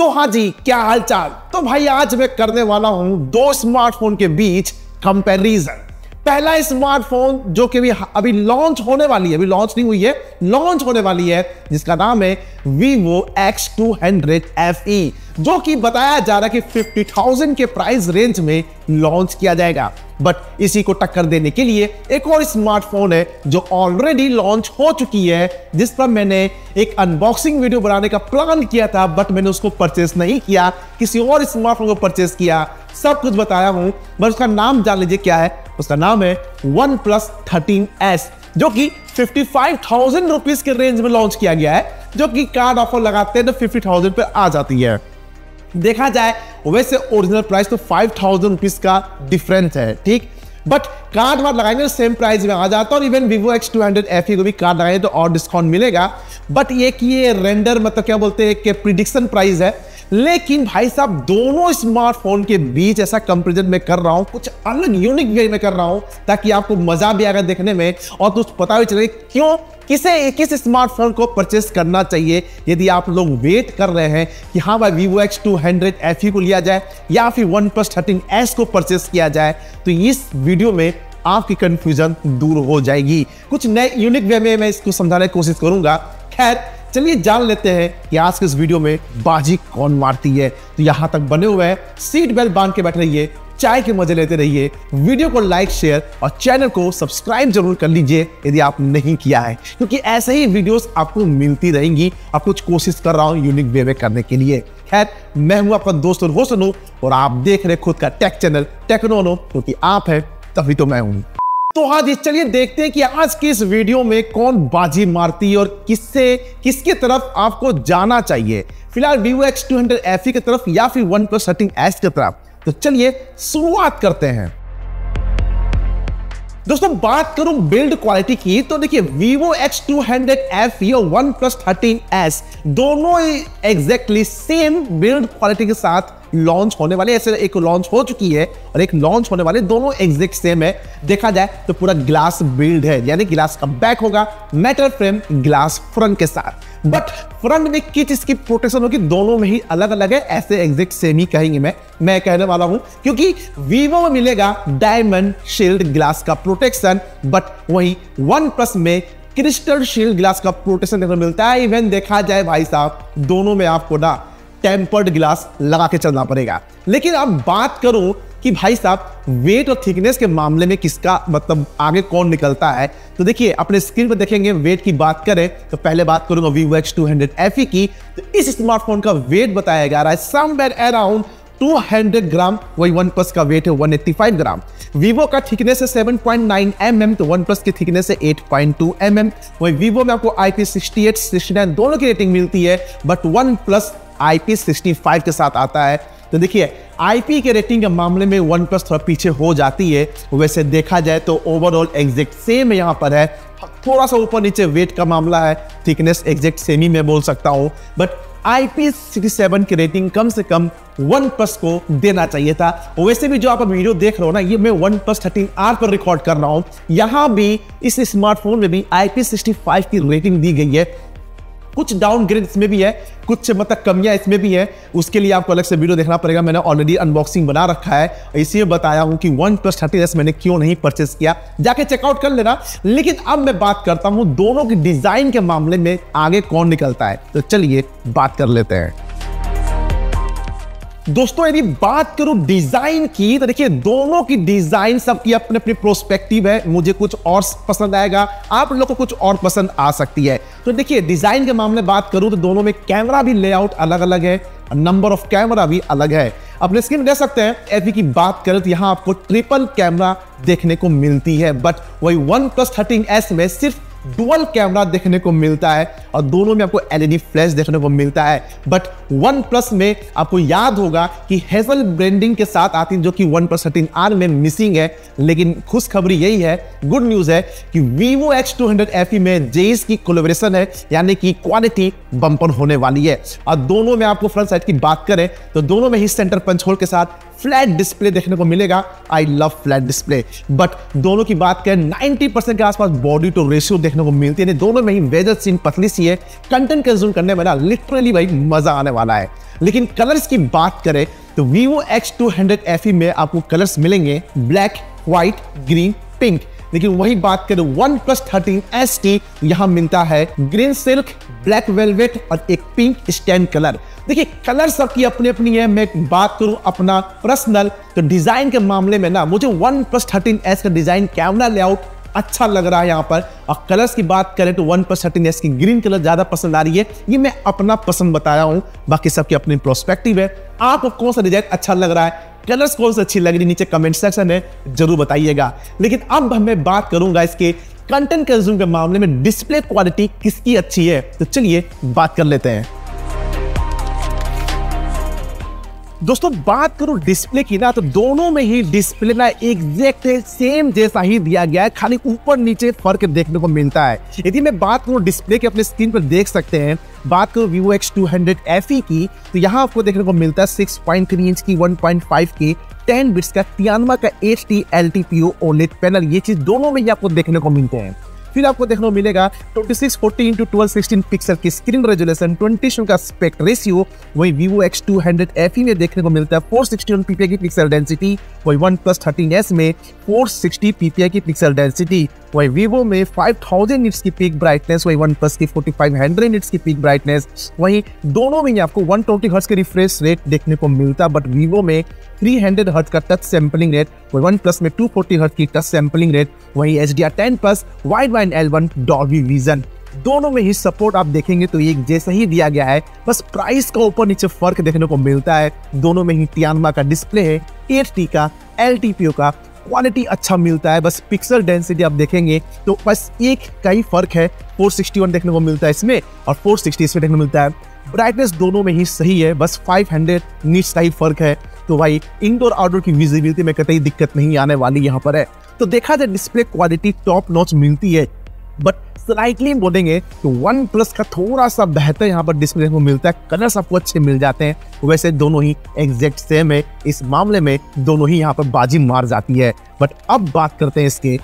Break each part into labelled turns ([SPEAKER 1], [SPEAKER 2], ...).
[SPEAKER 1] तो हाँ जी, क्या हाल चाल। तो भाई आज मैं करने वाला हूं दो स्मार्टफोन के बीच कंपैरिजन। पहला स्मार्टफोन जो कि अभी लॉन्च होने वाली है, अभी लॉन्च नहीं हुई है, लॉन्च होने वाली है, जिसका नाम है Vivo X200 FE, जो कि बताया जा रहा है कि 50,000 के प्राइस रेंज में लॉन्च किया जाएगा। बट इसी को टक्कर देने के लिए एक और स्मार्टफोन है जो ऑलरेडी लॉन्च हो चुकी है, जिस पर मैंने एक अनबॉक्सिंग वीडियो बनाने का प्लान किया था, बट मैंने उसको परचेस नहीं किया, किसी और स्मार्टफोन को परचेस किया। सब कुछ बताया हूं, बस उसका नाम जान लीजिए क्या है। उसका नाम है OnePlus 13S, जो कि 55,000 रुपीज के रेंज में लॉन्च किया गया है, जो कि कार्ड ऑफर लगाते हैं तो 50,000 पे आ जाती है। देखा जाए वैसे ओरिजिनल प्राइस तो 5,000 रुपीज का डिफरेंस है, ठीक, बट कार्ड वार्ड लगाएंगे तो सेम प्राइस में आ जाता है। और इवन Vivo X200 FE को भी कार्ड लगाएंगे तो और डिस्काउंट मिलेगा। बट ये रेंडर मतलब क्या बोलते हैं कि प्रिडिक्शन प्राइस है। लेकिन भाई साहब, दोनों स्मार्टफोन के बीच ऐसा कंपैरिजन मैं कर रहा हूं, कुछ अलग यूनिक वे में कर रहा हूं, ताकि आपको मजा भी आएगा देखने में और कुछ पता भी चले क्यों किस स्मार्टफोन को परचेस करना चाहिए। यदि आप लोग वेट कर रहे हैं कि हाँ भाई Vivo X200 FE को लिया जाए या फिर OnePlus 13S को परचेस किया जाए, तो इस वीडियो में आपकी कंफ्यूजन दूर हो जाएगी। कुछ नए यूनिक वे में मैं इसको समझाने की कोशिश करूंगा। खैर चलिए जान लेते हैं कि आज के इस वीडियो में बाजी कौन मारती है। तो यहां तक बने हुए हैं, सीट बेल्ट बांध के बैठ रहिए, चाय के मजे लेते रहिए, वीडियो को लाइक शेयर और चैनल को सब्सक्राइब जरूर कर लीजिए यदि आप नहीं किया है, क्योंकि ऐसे ही वीडियोस आपको मिलती रहेंगी। आप कुछ कोशिश कर रहा हूं यूनिक वे में करने के लिए। खैर, मैं हूं आपका दोस्त और होस्ट अनूप, और आप देख रहे खुद का टेक चैनल टेक्नोनो, क्योंकि आप है तभी तो मैं हूं। तो हाँ जी, चलिए देखते हैं कि आज की इस वीडियो में कौन बाजी मारती है और किसके तरफ आपको जाना चाहिए। फिलहाल Vivo X200 FE की तरफ या फिर OnePlus 13S की तरफ। तो चलिए शुरुआत करते हैं। दोस्तों, बात करूं बिल्ड क्वालिटी की, तो देखिए Vivo X200 FE और OnePlus 13S दोनों एग्जैक्टली सेम बिल्ड क्वालिटी के साथ लॉन्च होने वाले। ऐसे एक लॉन्च हो चुकी है और एक लॉन्च होने वाले, दोनों एग्जैक्ट सेम है। देखा जाए तो पूरा ग्लास बिल्ड है, यानी ग्लास का बैक होगा मेटल फ्रेम ग्लास फ्रंट के साथ। बट फ्रंट में किस चीज की प्रोटेक्शन होगी, दोनों में ही अलग अलग है। ऐसे एग्जैक्ट सेम ही कहेंगे मैं कहने वाला हूं, क्योंकि Vivo में मिलेगा डायमंड शील्ड ग्लास का प्रोटेक्शन, बट वही OnePlus में क्रिस्टल शील्ड ग्लास का प्रोटेक्शन देखने को मिलता है। इवन देखा जाए भाई साहब, दोनों में आपको ना टेम्पर्ड ग्लास लगा के चलना पड़ेगा। लेकिन अब बात करूं कि भाई साहब वेट और थिकनेस के मामले में किसका मतलब आगे कौन निकलता है, तो देखिए अपने स्क्रीन पर देखेंगे। वेट की बात करें तो पहले बात करूंगा Vivo X200 FE की। तो इस स्मार्टफोन का वेट बताया जा रहा है समवेयर अराउंड 200 ग्राम, वही OnePlus का वेट है 185 ग्राम। Vivo का थिकनेस है 7.9 mm, तो OnePlus की थिकनेस है 8.2 mm। वही Vivo में आपको IP68, 69 दोनों की रेटिंग मिलती है, बट OnePlus IP65 के साथ आता है। तो देखिए IP के रेटिंग के मामले में OnePlus थोड़ा पीछे हो जाती है। वैसे देखा जाए तो ओवरऑल एग्जैक्ट सेम यहाँ पर है, थोड़ा सा ऊपर नीचे वेट का मामला है, थिकनेस एग्जैक्ट सेम ही मैं बोल सकता हूँ, बट IP67 की रेटिंग कम से कम OnePlus को देना चाहिए था। वैसे भी जो आप वीडियो देख रहे हो ना, ये मैं OnePlus 13R पर रिकॉर्ड कर रहा हूँ। यहाँ भी इस स्मार्टफोन में भी IP65 की रेटिंग दी गई है। कुछ डाउनग्रेड इसमें भी है, कुछ मतलब कमियां इसमें भी है, उसके लिए आपको अलग से वीडियो देखना पड़ेगा। मैंने ऑलरेडी अनबॉक्सिंग बना रखा है, इसीलिए बताया हूं कि OnePlus 13S मैंने क्यों नहीं परचेस किया, जाके चेकआउट कर लेना। लेकिन अब मैं बात करता हूं दोनों की डिजाइन के मामले में आगे कौन निकलता है। तो चलिए बात कर लेते हैं। दोस्तों, यदि बात करूं डिजाइन की, तो देखिए दोनों की डिजाइन सबकी अपनी अपनी प्रोस्पेक्टिव है। मुझे कुछ और पसंद आएगा, आप लोग को कुछ और पसंद आ सकती है। तो देखिए डिजाइन के मामले बात करूं तो दोनों में कैमरा भी लेआउट अलग अलग है, नंबर ऑफ कैमरा भी अलग है। अपने स्क्रीन में देख सकते हैं। FE की बात करें तो यहां आपको ट्रिपल कैमरा देखने को मिलती है, बट वही OnePlus 13S में सिर्फ डुअल कैमरा देखने को मिलता है और दोनों में आपको LED फ्लैश देखने को मिलता है। बट OnePlus में आपको याद होगा कि हेजल ब्रांडिंग के साथ आती है, जो कि OnePlus 13R में मिसिंग है। लेकिन खुशखबरी यही है, गुड न्यूज है कि Vivo X200 FE में JAYZ की कोलैबोरेशन है, यानी कि क्वालिटी बम्पर होने वाली है। और दोनों में आपको फ्रंट साइड की बात करें तो दोनों में ही सेंटर पंच होल के साथ फ्लैट डिस्प्ले देखने को मिलेगा। I love flat display. But दोनों की बात करें 90% के आसपास बॉडी टू रेशियो देखने को मिलती है। दोनों में ही वेदर सीन पतली सी है। कंटेंट कंज्यूम करने में ना लिटरली भाई मजा आने वाला है। लेकिन कलर्स की बात करें तो Vivo X200 FE में आपको कलर्स मिलेंगे ब्लैक, व्हाइट, ग्रीन, पिंक। लेकिन वही बात करें OnePlus 13S की, यहां मिलता है ग्रीन सिल्क, ब्लैक वेलवेट और एक पिंक स्टैंड कलर। देखिए कलर सबकी अपनी अपनी है। मैं बात करूं अपना पर्सनल तो डिजाइन के मामले में ना मुझे OnePlus 13S का डिजाइन, कैमरा लेआउट अच्छा लग रहा है यहाँ पर। और कलर्स की बात करें तो OnePlus 13S की ग्रीन कलर ज्यादा पसंद आ रही है। ये मैं अपना पसंद बताया हूं, बाकी सबकी अपनी प्रोस्पेक्टिव है। आपको कौन सा डिजाइन अच्छा लग रहा है, कलर्स कौन सी अच्छी लग रही, नीचे कमेंट सेक्शन है, जरूर बताइएगा। लेकिन अब मैं बात करूंगा इसके कंटेंट कंज्यूम के मामले में डिस्प्ले क्वालिटी किसकी अच्छी है। तो चलिए बात कर लेते हैं। दोस्तों बात करूं डिस्प्ले की ना तो दोनों में ही डिस्प्ले ना एग्जैक्ट सेम जैसा ही दिया गया है, खाली ऊपर नीचे फर्क देखने को मिलता है। यदि मैं बात करूं डिस्प्ले के, अपने स्क्रीन पर देख सकते हैं, बात करूं Vivo X200 FE की तो यहां आपको देखने को मिलता है 6.3 इंच की 1.5 के 10 बिट्स का Tianma का HD LTPO OLED पैनल। ये चीज दोनों में ही आपको देखने को मिलते हैं। फिर आपको देखने को मिलेगा 2640x1216 पिक्सल की स्क्रीन रेजोल्यूशन, 20 का एस्पेक्ट रेशियो। वही Vivo X200 FE में देखने को मिलता है 461 ppi की पिक्सल डेंसिटी। वही OnePlus 13S में 460 ppi की पिक्सल डेंसिटी। वही Vivo में 5000 निट्स की पीक ब्राइटनेस, वही OnePlus की 4500 निट्स की पीक ब्राइटनेस। वही दोनों में ही आपको 120 हर्ट्ज के रिफ्रेश रेट देखने को मिलता है। बट Vivo में 300 हर्ट्ज का टच सैंपलिंग रेट, वही OnePlus में 240 हर्ट्ज की टच सैंपलिंग रेट। वही HDR10+ wide L1 Dolby vision. दोनों में ही सपोर्ट आप देखेंगे तो एक जैसा ही दिया गया है, बस प्राइस का ऊपर नीचे फर्क देखने को मिलता है। दोनों में ही Tianma का डिस्प्ले है, HD का, LTPO का, क्वालिटी अच्छा मिलता है। बस पिक्सल डेंसिटी आप देखेंगे तो बस एक का ही फर्क है, 461 देखने को मिलता है इसमें और 460 इसमें देखने को मिलता है। ब्राइटनेस दोनों में ही सही है, बस 500 निट्स का ही फर्क है। तो भाई इंडोर आउटडोर की विजिबिलिटी में कतई दिक्कत नहीं आने वाली यहाँ पर है। तो देखा जाए डिस्प्ले क्वालिटी टॉप नॉच मिलती है। बट स्लाइटली बोलेंगे तो OnePlus का थोड़ा सा बेहतर यहाँ पर डिस्प्ले को मिलता है। कलर्स आपको अच्छे मिल जाते हैं। वैसे दोनों ही एग्जैक्ट सेम है, इस मामले में दोनों ही यहाँ पर बाजी मार जाती है। बट अब बात करते हैं इसके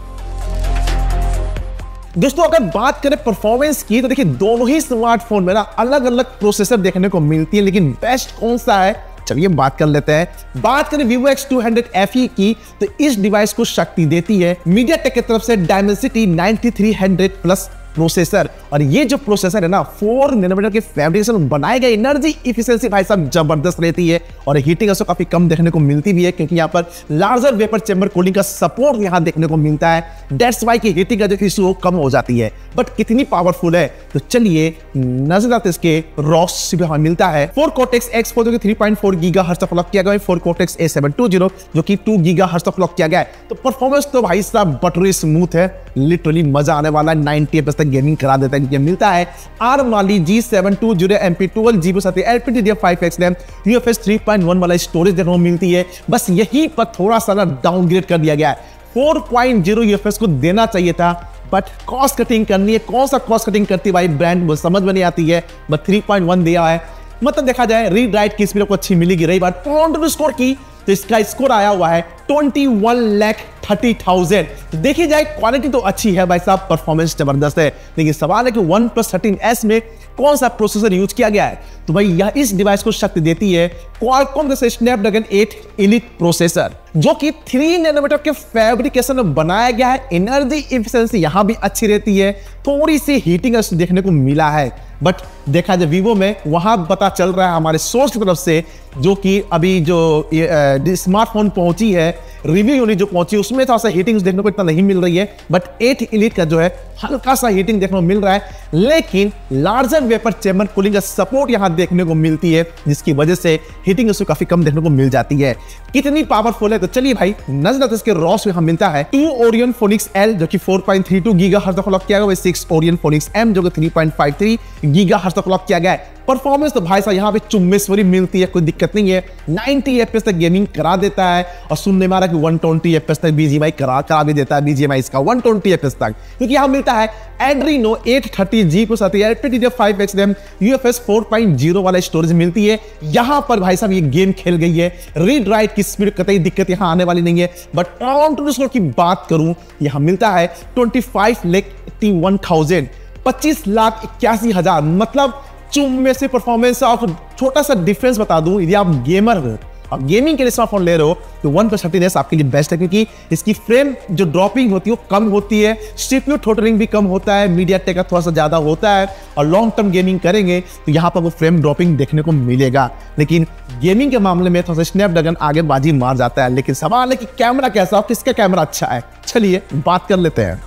[SPEAKER 1] दोस्तों, अगर बात करें परफॉर्मेंस की तो देखिए दोनों ही स्मार्टफोन में ना अलग अलग प्रोसेसर देखने को मिलती है, लेकिन बेस्ट कौन सा है चलिए बात कर लेते हैं। बात करें Vivo X200 FE की तो इस डिवाइस को शक्ति देती है MediaTek की तरफ से Dimensity 9300 प्लस प्रोसेसर। और ये जो प्रोसेसर है ना 4 नैनोमीटर के फैब्रिकेशन बनाए गए, एनर्जी इफिशिएंसी भाई साहब जबरदस्त रहती है और हीटिंग उसको काफी कम देखने को मिलती भी है, क्योंकि यहाँ पर लार्जर वेपर चैम्बर कूलिंग का सपोर्ट यहाँ देखने को मिलता है। दैट्स वाई की हीटिंग का जो इशू कम हो जाती है। बट कितनी पावरफुल है तो चलिए नजर आते इसके रॉस भी हमें मिलता है 4 Cortex X4 जो कि 3.4 गीगाहर्ट्ज तक क्लॉक किया गया है, 4 Cortex A720 जो कि 2 गीगाहर्ट्ज तक क्लॉक किया गया है। तो परफॉर्मेंस तो भाई साहब बटरी स्मूथ है, लिटरली मजा आने वाला है। 90 FPS तक गेमिंग करा देता है। ये मिलता है ARM वाली G720 MP12 GB LPDDR5X RAM, UFS 3.1 वाला स्टोरेज देखने को मिलती है। बस यही पर थोड़ा सा ना डाउनग्रेड कर दिया गया है। 4.0 UFS को देना चाहिए था, बट कॉस्ट कटिंग करनी है। कौन सा कॉस्ट कटिंग करती है भाई ब्रांड समझ में नहीं आती है। बट 3.1 दिया है, मतलब देखा जाए रीड राइट की स्पीड को अच्छी मिलेगी। रही बात टोटल स्कोर की तो इसका स्कोर आया हुआ है 21,30,000। तो देखी जाए क्वालिटी तो अच्छी है भाई साहब, परफॉर्मेंस जबरदस्त है। लेकिन सवाल है कि OnePlus 13S में कौन सा प्रोसेसर यूज किया गया है। तो भाई यह इस डिवाइस को शक्ति देती है Qualcomm का Snapdragon 8 Elite प्रोसेसर, जो कि 3 नैनोमीटर के फैब्रिकेशन में बनाया गया है। एनर्जी इफिशिएंसी यहां भी अच्छी रहती है, थोड़ी सी हीटिंग देखने को मिला है। बट देखा जाए Vivo में वहां पता चल रहा है हमारे सोर्स की तरफ से, जो कि अभी जो स्मार्टफोन पहुंची है, रिव्यू यूनिट जो पहुंची उसमें थोड़ा सा हीटिंग देखने को इतना नहीं मिल रही है। बट 8 Elite का जो है हल्का सा हीटिंग देखने को मिल रहा है, लेकिन लार्जर वेपर चैम्बर कूलिंग का सपोर्ट यहां देखने को मिलती है, जिसकी वजह से हीटिंग उसको काफी कम देखने को मिल जाती है। कितनी पावरफुल है तो चलिए भाई नजर इसके रॉस यहां मिलता है 2 Orion Phoenix L जो कि 4.32 गीगाहर्ट्ज तक क्लॉक किया गया है, 6 Orion Phoenix M जो कि 3.53 गीगाहर्ट्ज तक क्लॉक किया गया है। परफॉर्मेंस तो भाई साहब यहाँ पे चुम्मेश्वरी मिलती है, कोई दिक्कत नहीं है। 90 FPS तक गेमिंग करा देता है और सुनने में आ रहा है कि 120 FPS तक BGMI करा भी देता है। BGMI इसका 120 FPS तक, क्योंकि यहाँ मिलता मिलता है Adreno 830G को साथ ही LPDDR5X RAM UFS 4.0 वाला स्टोरेज मिलती है। यहां पर भाई साहब ये गेम खेल गई है। रीड राइट की स्पीड कतई दिक्कत यहां आने वाली नहीं है। बट ऑन टू स्कोर की बात करूं, यहां मिलता है 25,81,000, 25,81,000, मतलब चुम्मे से परफॉर्मेंस। और छोटा सा डिफरेंस बता दूं, यदि आप गेमर हो और गेमिंग के लिए स्मार्टफोन ले रहे हो तो OnePlus 13s आपके लिए बेस्ट है, क्योंकि इसकी फ्रेम जो ड्रॉपिंग होती है वो कम होती है, CPU थ्रोटलिंग भी कम होता है, MediaTek का थोड़ा सा ज्यादा होता है, और लॉन्ग टर्म गेमिंग करेंगे तो यहाँ पर वो फ्रेम ड्रॉपिंग देखने को मिलेगा। लेकिन गेमिंग के मामले में थोड़ा सा स्नैपड्रैगन आगे बाजी मार जाता है। लेकिन सवाल है कि कैमरा कैसा हो, किसका कैमरा अच्छा है, चलिए बात कर लेते हैं।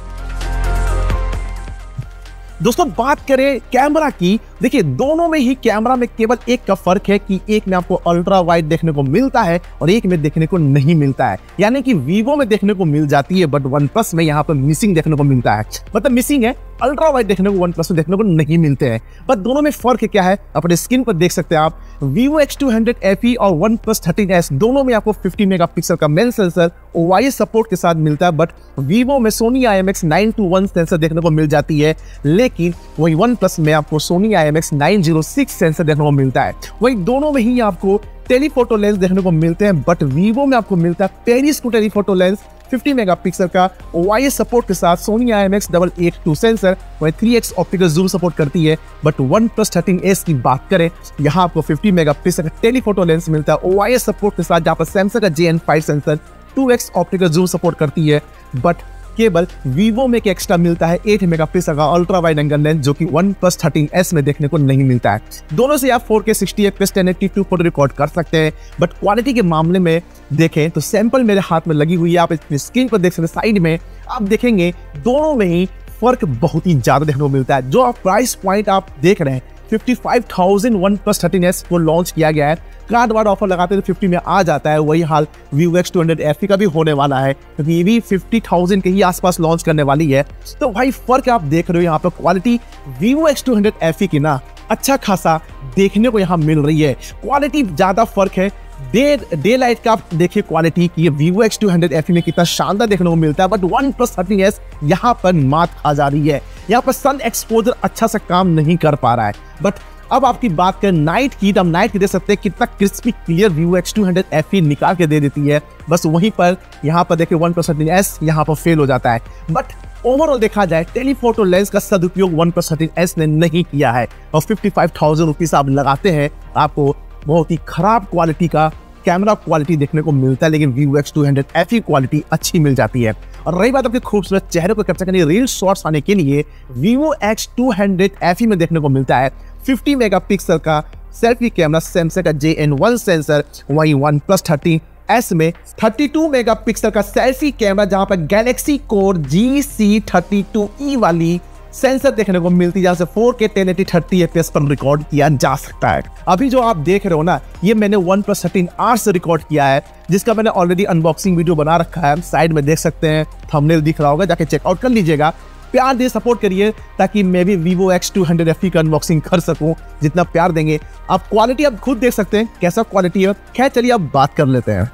[SPEAKER 1] दोस्तों बात करें कैमरा की, देखिए दोनों में ही कैमरा में केवल एक का फर्क है कि एक में आपको अल्ट्रा वाइड देखने को मिलता है और एक में देखने को नहीं मिलता है। यानी कि Vivo में देखने को मिल जाती है बट OnePlus में यहाँ पर मिसिंग देखने को मिलता है, मतलब मिसिंग है, अल्ट्रा वाइड देखने को OnePlus में देखने को नहीं मिलते हैं। पर दोनों में फर्क क्या है अपने स्क्रीन पर देख सकते हैं आप। Vivo X200 FE और OnePlus 13s दोनों में आपको 50 मेगापिक्सल का मेन सेंसर OIS सपोर्ट के साथ मिलता है, बट Vivo में Sony IMX 921 सेंसर देखने को मिल जाती है, लेकिन वही OnePlus में आपको Sony IMX 906 सेंसर देखने को मिलता है। वही दोनों में ही आपको टेलीफोटो लेंस देखने को मिलते हैं, बट Vivo में आपको मिलता है पेरिस्को टेलीफोटो लेंस 50 मेगापिक्सल का OIS सपोर्ट के साथ। Sony IMX 882 सेंसर वही 3x ऑप्टिकल जूम सपोर्ट करती है। बट OnePlus 13s की बात करें, यहाँ आपको 50 मेगापिक्सल का टेलीफोटो लेंस मिलता है OIS सपोर्ट के साथ, जहाँ पर सैमसंग का JN5 sensor 2x optical zoom support करती है। बट केवल Vivo में एक एक्स्ट्रा मिलता है 8 मेगापिक्सल का अल्ट्रा वाइड एंगल लेंस, जो कि OnePlus 13s में देखने को नहीं मिलता है। दोनों से आप 4K 60 FPS 1080p photo record कर सकते हैं, बट क्वालिटी के मामले में देखें तो सैंपल मेरे हाथ में लगी हुई है, आप इसकी स्क्रीन पर देख सकते हैं। साइड में आप देखेंगे दोनों में ही फर्क बहुत ही ज्यादा देखने को मिलता है। जो आप प्राइस पॉइंट आप देख रहे हैं 55,000 OnePlus 13s को लॉन्च किया गया है, कार्ड वार्ड ऑफर लगाते तो 50 में आ जाता है। वही हाल Vivo X200 FE का भी होने वाला है, क्योंकि ये भी 50,000 के ही आसपास लॉन्च करने वाली है। तो भाई फर्क आप देख रहे हो यहाँ पर क्वालिटी Vivo X200 FE की ना अच्छा खासा देखने को यहाँ मिल रही है। क्वालिटी ज्यादा फर्क है। डे लाइट का आप देखिए क्वालिटी की Vivo X200 FE में कितना शानदार देखने को मिलता है, बट OnePlus 13s यहाँ पर मात खा जा रही है। यहाँ पर सन एक्सपोजर अच्छा सा काम नहीं कर पा रहा है। बट अब आपकी बात करें नाइट की, तो हम नाइट की देख सकते हैं कितना crispy clear Vivo X200 FE निकाल के दे देती है। बस वहीं पर यहाँ पर देखिए OnePlus 13s यहाँ पर फेल हो जाता है। बट ओवरऑल देखा जाए टेलीफोटो लेंस का सदुपयोग OnePlus 13s ने नहीं किया है, और 55,000 रुपीज आप लगाते हैं, आपको बहुत ही खराब क्वालिटी का कैमरा क्वालिटी देखने को मिलता है, लेकिन Vivo X200 FE क्वालिटी अच्छी मिल जाती है। और रही बात आपके खूबसूरत चेहरे को कैप्चर करने रील शॉट्स आने के लिए Vivo X200 FE में देखने को मिलता है 50 मेगापिक्सल का सेल्फी कैमरा, सैमसंग का JN1 सेंसर। वहीं OnePlus 13s में 32 मेगापिक्सल का सेल्फी कैमरा, जहां पर Galaxy Core GC32E वाली सेंसर देखने को मिलती है, जहां से 4K 1080 30 FPS पर रिकॉर्ड किया जा सकता है। अभी जो आप देख रहे हो ना, ये मैंने OnePlus 13R से रिकॉर्ड किया है, जिसका मैंने ऑलरेडी अनबॉक्सिंग वीडियो बना रखा है। साइड में देख सकते हैं, थंबनेल दिख रहा होगा, जाके चेकआउट कर लीजिएगा। प्यार दे, सपोर्ट करिए, ताकि मैं भी Vivo X200 FE का अनबॉक्सिंग कर सकूं। जितना प्यार देंगे आप, क्वालिटी आप खुद देख सकते हैं कैसा क्वालिटी है। खैर चलिए अब बात कर लेते हैं।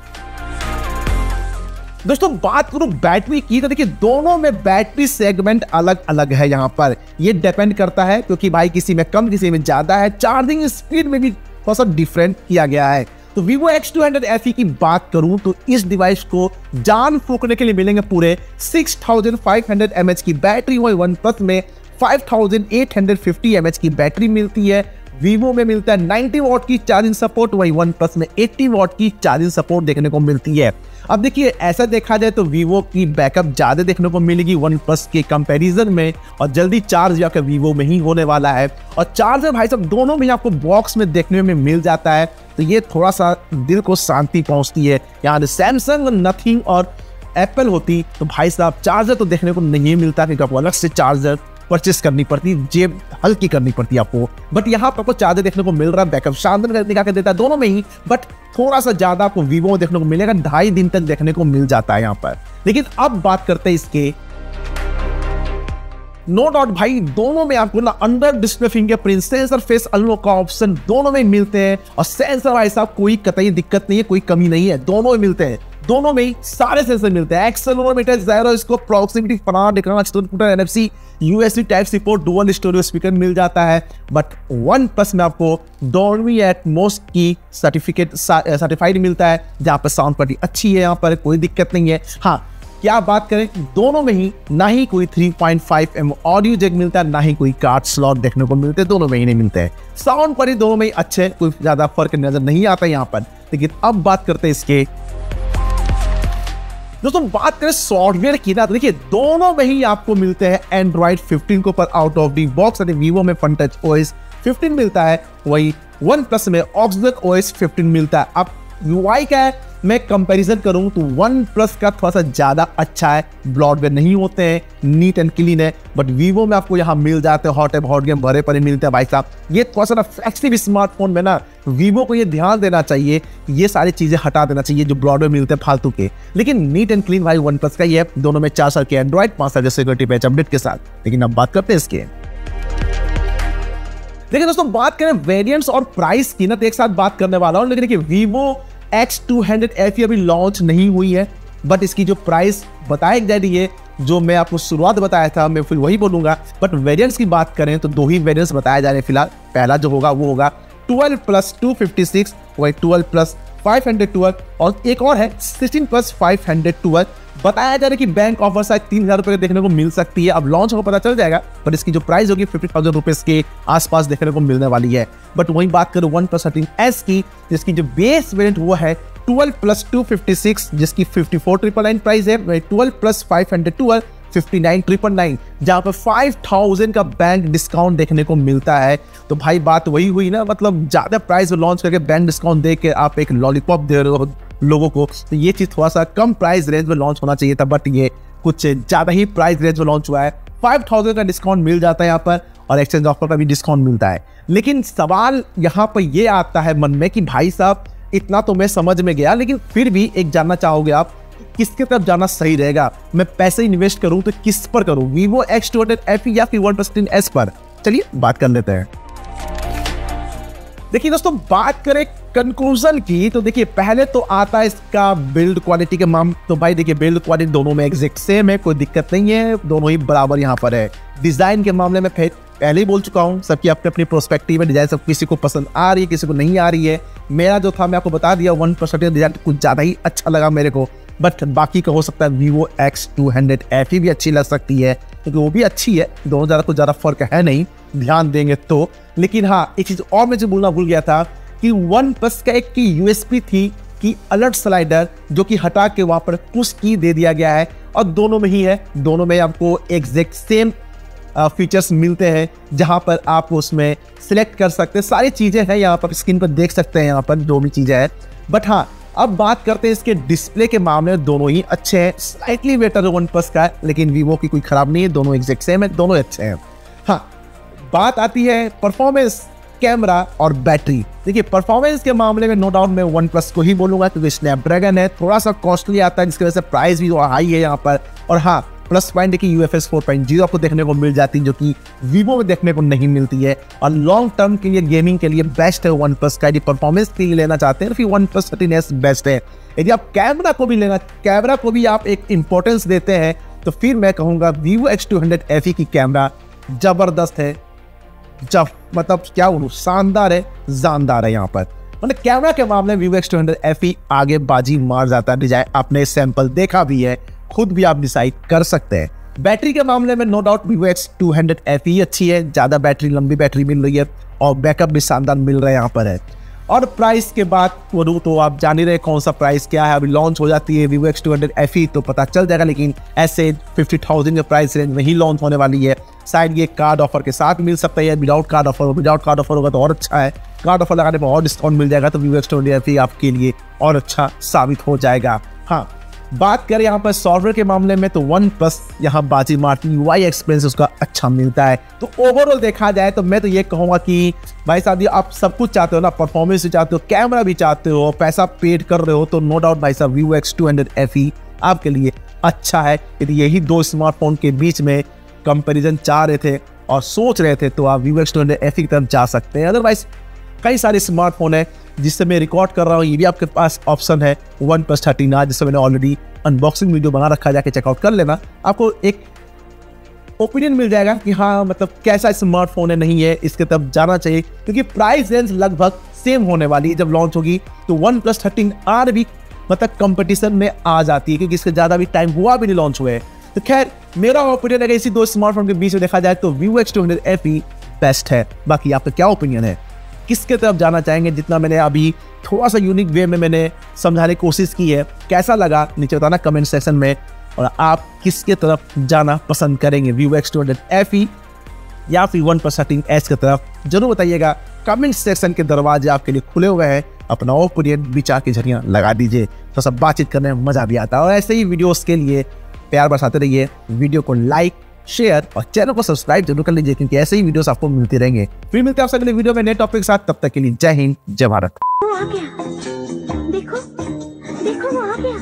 [SPEAKER 1] दोस्तों बात करूं बैटरी की, तो देखिए दोनों में बैटरी सेगमेंट अलग अलग है। यहाँ पर ये डिपेंड करता है, क्योंकि भाई किसी में कम किसी में ज्यादा है। चार्जिंग स्पीड में भी थोड़ा सा डिफरेंट किया गया है। तो Vivo X200 FE की बात करूं तो इस डिवाइस को जान फूकने के लिए मिलेंगे पूरे 6500 mAh की बैटरी। वही OnePlus में 5850 mAh की बैटरी मिलती है। Vivo में मिलता है 90 वॉट की चार्जिंग सपोर्ट, वही OnePlus में 80 वॉट की चार्जिंग सपोर्ट देखने को मिलती है। अब देखिए ऐसा देखा जाए तो Vivo की बैकअप ज्यादा देखने को मिलेगी OnePlus के कंपैरिजन में, और जल्दी चार्ज जाकर Vivo में ही होने वाला है। और चार्जर भाई साहब दोनों में आपको बॉक्स में देखने में मिल जाता है, तो ये थोड़ा सा दिल को शांति पहुंचती है। यहाँ सैमसंग, नथिंग और एप्पल होती तो भाई साहब चार्जर तो देखने को नहीं मिलता, क्योंकि आपको अलग से चार्जर परचेस करनी पड़ती, जेब हल्की करनी पड़ती आपको। बट यहाँ पर आपको चार्जर देखने को मिल रहा है, बैकअप शानदार निकाल के देता है दोनों में ही। बट थोड़ा सा ज्यादा आपको Vivo में देखने को मिलेगा, 2.5 दिन तक देखने को मिल जाता है यहाँ पर। लेकिन अब बात करते हैं इसके नो डाउट भाई दोनों में आपको ना under display fingerprint, sensor, face unlock का ऑप्शन दोनों में मिलते हैं। और सेंसर भाई साहब कोई कतई दिक्कत नहीं है, कोई कमी नहीं है, दोनों में मिलते हैं। दोनों में सारे सेंसर मिलते हैं, एक्सेलेरोमीटर, जायरोस्कोप, प्रॉक्सिमिटी, फनार, NFC, USB type C port, dual stereo speaker मिल जाता है। बट OnePlus में आपको डॉल्बी एटमॉस की सर्टिफाइड मिलता है, जहाँ पर साउंड क्वालिटी अच्छी है, यहाँ पर कोई दिक्कत नहीं है। हाँ, क्या बात करें, दोनों में ही ना ही कोई 3.5mm ऑडियो जैक मिलता है, ना ही कोई कार्ड स्लॉट देखने को मिलते हैं, दोनों में ही नहीं मिलते हैं। साउंड क्वालिटी दोनों में ही अच्छे, कोई ज्यादा फर्क नजर नहीं आता यहाँ पर। लेकिन अब बात करते हैं इसके दोस्तों, बात करें सॉफ्टवेयर की ना, तो देखिए दोनों में ही आपको मिलते हैं Android 15 को पर out of the box. Vivo में FunTouch OS 15 मिलता है, वही OnePlus में Oxygen OS 15 मिलता है। अब UI क्या है, मैं कंपैरिजन करूं तो OnePlus का थोड़ा सा ज्यादा अच्छा है, ब्लॉटवेयर नहीं होते हैं, नीट एंड क्लीन है। बट Vivo में आपको यहाँ मिल जाते हैं हॉट गेम भरे पड़े मिलते हैं भाई साहब। ये थोड़ा सा फ्लेक्सिबल स्मार्टफोन में ना Vivo को ये ध्यान देना चाहिए, ये सारी चीजें हटा देना चाहिए जो ब्लॉटवेयर मिलते हैं फालतू के। लेकिन नीट एंड क्लीन भाई OnePlus का ये है, दोनों में 4 साल के एंड्रॉइड, 5 साल के सिक्योरिटी पैच अपडेट के साथ। लेकिन अब बात करते हैं इसके, देखिए दोस्तों बात करें वेरिएंट्स और प्राइस की ना, तो एक साथ बात करने वाला हूं। लेकिन देखिए Vivo X200 FE अभी लॉन्च नहीं हुई है, बट इसकी जो प्राइस बताई जा रही है, जो मैं आपको शुरुआत बताया था, मैं फिर वही बोलूंगा। बट वेरिएंट्स की बात करें तो 2 ही वेरिएंट्स बताए जा रहे हैं फिलहाल। पहला जो होगा वो होगा 12+256, वही 12+512, और एक और है 16+512। बताया जा रहा है कि बैंक ऑफर शायद 3,000 रुपए देखने को मिल सकती है, अब लॉन्च हो पता चल जाएगा। पर इसकी जो प्राइस होगी 50,000 रुपीज के आसपास देखने को मिलने वाली है। बट वही बात करूं OnePlus 13S की, जिसकी जो बेस वेरिएंट वो है 12+256, जिसकी 54,999 प्राइस है। 12+512 59,999, जहां पर 5,000 का बैंक डिस्काउंट देखने को मिलता है। तो भाई बात वही हुई ना, मतलब ज्यादा प्राइस लॉन्च करके बैंक डिस्काउंट दे के आप एक लॉलीपॉप दे रहे हो लोगों को, तो ये चीज थोड़ा सा कम प्राइस रेंज में लॉन्च होना चाहिए था। बट ये कुछ ज्यादा ही प्राइस रेंज में लॉन्च हुआ है। 5,000 का डिस्काउंट मिल जाता है यहाँ पर, और एक्सचेंज ऑफर का भी डिस्काउंट मिलता है। लेकिन सवाल यहाँ पर ये आता है मन में कि भाई साहब इतना तो मैं समझ में गया, लेकिन फिर भी एक जानना चाहोगे आप, किसके तरफ जाना सही रहेगा? मैं पैसे इन्वेस्ट करूं तो किस पर करूं, Vivo X200 FE या फिर OnePlus 13S पर? चलिए बात कर लेते हैं। देखिए दोस्तों बात करें कंक्लूजन की, तो देखिए पहले तो आता है इसका बिल्ड क्वालिटी के मामले। तो भाई देखिए बिल्ड क्वालिटी दोनों में एग्जैक्ट सेम है, कोई दिक्कत नहीं है, दोनों ही बराबर यहाँ पर है। डिजाइन के मामले में पहले ही बोल चुका हूँ, सबकी अपने अपनी प्रोस्पेक्टिव है, डिजाइन सब किसी को पसंद आ रही है, किसी को नहीं आ रही है। मेरा जो था मैं आपको बता दिया, OnePlus का डिजाइन कुछ ज्यादा ही अच्छा लगा मेरे को। बट बाकी का हो सकता है Vivo X200 FE भी अच्छी लग सकती है, क्योंकि वो भी अच्छी है, दोनों ज़्यादा कुछ ज़्यादा फर्क है नहीं ध्यान देंगे तो। लेकिन हाँ, एक चीज़ और मैं जो बोलना भूल गया था कि OnePlus का एक की USP थी कि अलर्ट स्लाइडर, जो कि हटा के वहाँ पर पुश की दे दिया गया है, और दोनों में ही है। दोनों में आपको एग्जैक्ट सेम फीचर्स मिलते हैं, जहाँ पर आप उसमें सिलेक्ट कर सकते हैं, सारी चीज़ें हैं यहाँ पर स्क्रीन पर देख सकते हैं, यहाँ पर जो भी चीज़ें हैं। बट हाँ, अब बात करते हैं इसके डिस्प्ले के मामले में, दोनों ही अच्छे हैं, स्लाइटली बेटर है OnePlus का, लेकिन Vivo की कोई खराब नहीं है, दोनों एग्जैक्ट सेम है, दोनों अच्छे हैं। हाँ, बात आती है परफॉर्मेंस, कैमरा और बैटरी। देखिए परफॉर्मेंस के मामले में नो डाउट मैं OnePlus को ही बोलूंगा, क्योंकि स्नैपड्रैगन है, थोड़ा सा कॉस्टली आता है, जिसकी वजह से प्राइस भी हाई है यहाँ पर। और हाँ, प्लस पॉइंट है कि UFS 4.0 आपको देखने को मिल जाती है, जो कि Vivo में देखने को नहीं मिलती है। और लॉन्ग टर्म के लिए, गेमिंग के लिए बेस्ट है OnePlus का। यदि परफॉर्मेंस के लिए लेना चाहते हैं तो फिर OnePlus 13S बेस्ट है। यदि आप कैमरा को भी आप एक इंपॉर्टेंस देते हैं, तो फिर मैं कहूँगा Vivo X200 FE की कैमरा जबरदस्त है, मतलब क्या बोलूं, शानदार है, जानदार है। यहाँ पर मतलब कैमरा के मामले में Vivo X200 FE आगे बाजी मार जाता है। डिजाइन आपने सैंपल देखा भी है, खुद भी आप डिसाइड कर सकते हैं। बैटरी के मामले में no doubt Vivo X200 FE अच्छी है, ज्यादा बैटरी, लंबी बैटरी मिल रही है, और बैकअप भी शानदार मिल रहा है यहाँ पर है। और प्राइस के बात करूँ तो आप जान ही रहे कौन सा प्राइस क्या है। अभी लॉन्च हो जाती है Vivo X200 FE तो पता चल जाएगा, लेकिन ऐसे 50,000 के प्राइस रेंज में ही लॉन्च होने वाली है। शायद ये कार्ड ऑफर के साथ मिल सकता है, विदाउट कार्ड ऑफर होगा तो और अच्छा है। कार्ड ऑफर लगाने पर और डिस्काउंट मिल जाएगा, तो Vivo X200 FE आपके लिए और अच्छा साबित हो जाएगा। हाँ, बात करें यहाँ पर सॉफ्टवेयर के मामले में, तो OnePlus यहाँ बाजी मारती, UI एक्सपीरियंस उसका अच्छा मिलता है। तो ओवरऑल देखा जाए तो मैं तो ये कहूँगा कि भाई साहब ये आप सब कुछ चाहते हो ना, परफॉर्मेंस भी चाहते हो, कैमरा भी चाहते हो, पैसा पेड कर रहे हो, तो नो डाउट भाई साहब Vivo X200 FE आपके लिए अच्छा है। यदि यही दो स्मार्टफोन के बीच में कंपैरिजन चाह रहे थे और सोच रहे थे तो आप Vivo X200 FE की तरफ जा सकते हैं। अदरवाइज कई सारे स्मार्टफोन है जिससे मैं रिकॉर्ड कर रहा हूँ, ये भी आपके पास ऑप्शन है OnePlus 13R, जिससे मैंने ऑलरेडी अनबॉक्सिंग वीडियो बना रखा है, जाके चेकआउट कर लेना। आपको एक ओपिनियन मिल जाएगा कि हाँ मतलब कैसा स्मार्टफोन है, नहीं है, इसके तरफ जाना चाहिए, क्योंकि प्राइस रेंज लगभग सेम होने वाली है। जब लॉन्च होगी तो OnePlus 13R भी मतलब कंपटीशन में आ जाती है, क्योंकि इसके ज़्यादा भी टाइम हुआ भी नहीं लॉन्च हुए। तो खैर मेरा ओपिनियन अगर इसी दो स्मार्टफोन के बीच में देखा जाए तो Vivo X200 FE बेस्ट है। बाकी आपका क्या ओपिनियन है, किसके तरफ जाना चाहेंगे? जितना मैंने अभी थोड़ा सा यूनिक वे में मैंने समझाने की कोशिश की है, कैसा लगा नीचे बताना कमेंट सेक्शन में, और आप किसके तरफ जाना पसंद करेंगे, Vivo X200 FE या फिर OnePlus 13S की तरफ? जरूर बताइएगा। कमेंट सेक्शन के दरवाजे आपके लिए खुले हुए हैं, अपना ओपिनियन विचार की झड़ियाँ लगा दीजिए, तो सब बातचीत करने में मजा भी आता है। और ऐसे ही वीडियोस के लिए प्यार बरसाते रहिए, वीडियो को लाइक शेयर और चैनल को सब्सक्राइब जरूर कर लीजिए, क्योंकि ऐसे ही वीडियोस आपको मिलती रहेंगे। फिर मिलते हैं आपसे अगले वीडियो में नए टॉपिक के साथ, तब तक के लिए जय हिंद जय भारत।
[SPEAKER 2] वो आ गया, देखो देखो वो आ गया।